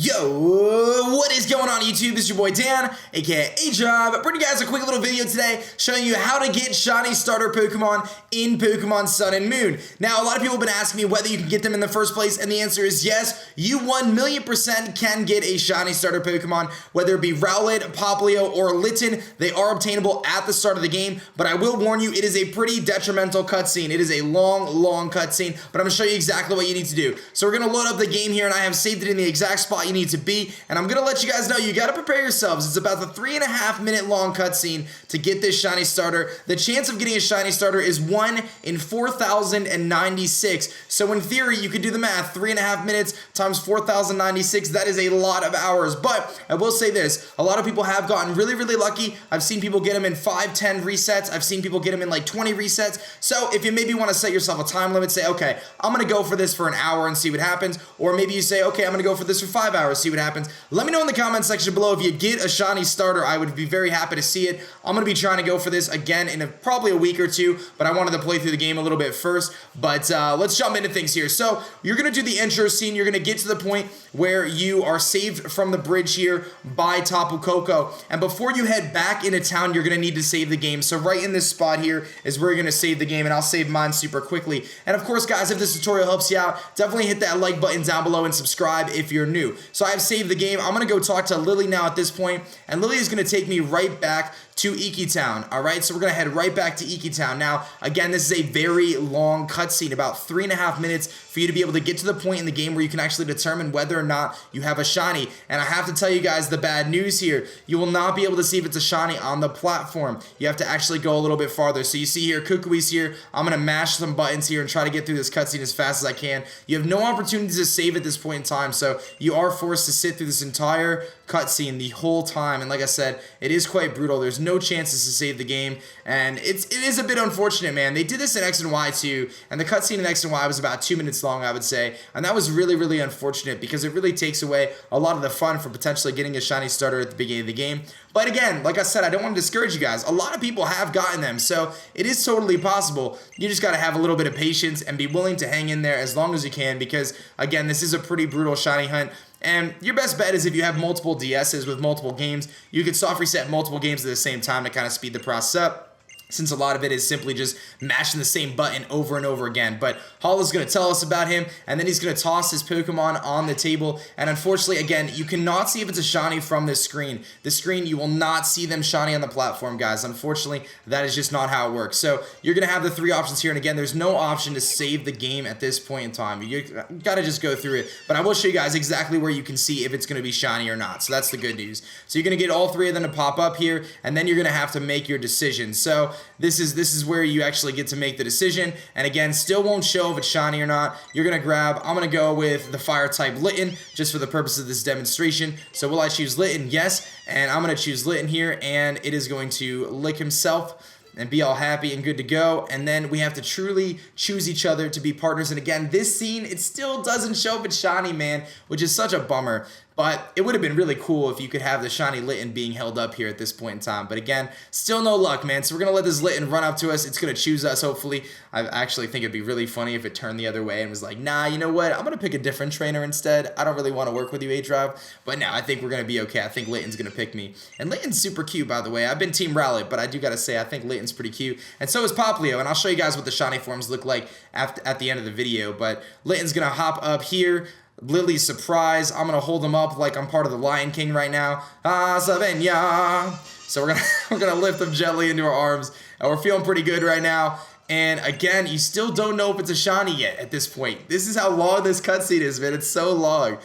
Yo, what is going on YouTube? This is your boy Dan, aka aDrive, bringing you guys a quick little video today showing you how to get shiny starter Pokemon in Pokemon Sun and Moon. Now, a lot of people have been asking me whether you can get them in the first place, and the answer is yes. You 1,000,000% can get a shiny starter Pokemon, whether it be Rowlet, Popplio, or Litten. They are obtainable at the start of the game, but I will warn you, it is a pretty detrimental cutscene. It is a long cutscene, but I'm going to show you exactly what you need to do. So we're going to load up the game here, and I have saved it in the exact spot you need to be, and I'm gonna let you guys know you gotta prepare yourselves. It's about the 3.5-minute long cutscene to get this shiny starter. The chance of getting a shiny starter is 1 in 4,096. So in theory, you could do the math. 3.5 minutes times 4,096. That is a lot of hours. But I will say this: a lot of people have gotten really lucky. I've seen people get them in 5, 10 resets. I've seen people get them in like 20 resets. So if you maybe want to set yourself a time limit, say, okay, I'm gonna go for this for an hour and see what happens, or maybe you say, okay, I'm gonna go for this for 5 hours, see what happens. Let me know in the comment section below if you get a shiny starter. I would be very happy to see it. I'm going to be trying to go for this again in probably a week or two, but I wanted to play through the game a little bit first. But let's jump into things here. So you're going to do the intro scene. You're going to get to the point where you are saved from the bridge here by Tapu Koko. And before you head back into town, you're going to need to save the game. So right in this spot here is where you're going to save the game, and I'll save mine super quickly. And of course, guys, if this tutorial helps you out, definitely hit that like button down below and subscribe if you're new. So I've saved the game. I'm going to go talk to Lily now at this point, and Lily is going to take me right back to Iki Town. Alright, so we're going to head right back to Iki Town. Now, again, this is a very long cutscene, about 3.5 minutes for you to be able to get to the point in the game where you can actually determine whether or not you have a shiny. And I have to tell you guys the bad news here. You will not be able to see if it's a shiny on the platform. You have to actually go a little bit farther. So you see here, Kukui's here. I'm going to mash some buttons here and try to get through this cutscene as fast as I can. You have no opportunity to save at this point in time, so you are forced to sit through this entire cutscene the whole time. And like I said, it is quite brutal. There's no chances to save the game, and it is a bit unfortunate, man. They did this in X and Y too, and the cutscene in X and Y was about 2 minutes long, I would say, and that was really unfortunate because it really takes away a lot of the fun for potentially getting a shiny starter at the beginning of the game. But again, like I said, I don't want to discourage you guys. A lot of people have gotten them, so it is totally possible. You just got to have a little bit of patience and be willing to hang in there as long as you can, because again, this is a pretty brutal shiny hunt. And your best bet is if you have multiple DSs with multiple games, you could soft reset multiple games at the same time to kind of speed the process up, since a lot of it is simply just mashing the same button over and over again. But Hall is going to tell us about him, and then he's going to toss his Pokemon on the table. And unfortunately, again, you cannot see if it's a shiny from this screen. This screen, you will not see them shiny on the platform, guys. Unfortunately, that is just not how it works. So you're going to have the 3 options here, and again, there's no option to save the game at this point in time. You got to just go through it. But I will show you guys exactly where you can see if it's going to be shiny or not. So that's the good news. So you're going to get all 3 of them to pop up here, and then you're going to have to make your decision. So this is where you actually get to make the decision, and again, still won't show if it's shiny or not. You're gonna grab, I'm gonna go with the fire type Litten just for the purpose of this demonstration. So will I choose Litten? Yes, and I'm gonna choose Litten here, and it is going to lick himself and be all happy and good to go. And then we have to truly choose each other to be partners. And again, this scene, it still doesn't show if it's shiny, man, which is such a bummer. But it would have been really cool if you could have the shiny Litten being held up here at this point in time. But again, still no luck, man. So we're going to let this Litten run up to us. It's going to choose us, hopefully. I actually think it'd be really funny if it turned the other way and was like, nah, you know what? I'm going to pick a different trainer instead. I don't really want to work with you, aDrive. But no, I think we're going to be okay. I think Litten's going to pick me. And Litten's super cute, by the way. I've been Team Rowlet, but I do got to say, I think Litten's pretty cute. And so is Popplio. And I'll show you guys what the shiny forms look like at the end of the video. But Litten's going to hop up here. Lily's surprise. I'm gonna hold him up like I'm part of the Lion King right now. Ah, Savenya. So we're gonna lift him gently into our arms, and we're feeling pretty good right now. And again, you still don't know if it's a shiny yet at this point. This is how long this cutscene is, man. It's so long.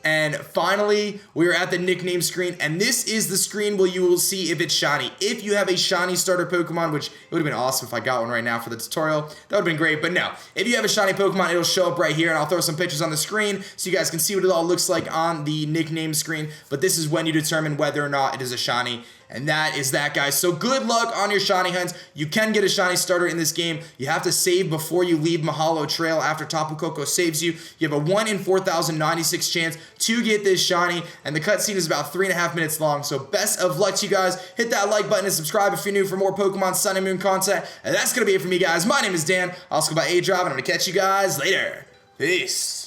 And finally, we are at the nickname screen, and this is the screen where you will see if it's shiny. If you have a shiny starter Pokemon, which it would have been awesome if I got one right now for the tutorial, that would have been great, but no. If you have a shiny Pokemon, it'll show up right here, and I'll throw some pictures on the screen so you guys can see what it all looks like on the nickname screen. But this is when you determine whether or not it is a shiny. And that is that, guys. So good luck on your shiny hunts. You can get a shiny starter in this game. You have to save before you leave Mahalo Trail after Tapu Koko saves you. You have a 1 in 4,096 chance to get this shiny, and the cutscene is about 3.5 minutes long. So best of luck to you guys. Hit that like button and subscribe if you're new for more Pokemon Sun and Moon content. And that's going to be it for me, guys. My name is Dan. I also go by aDrive, and I'm going to catch you guys later. Peace.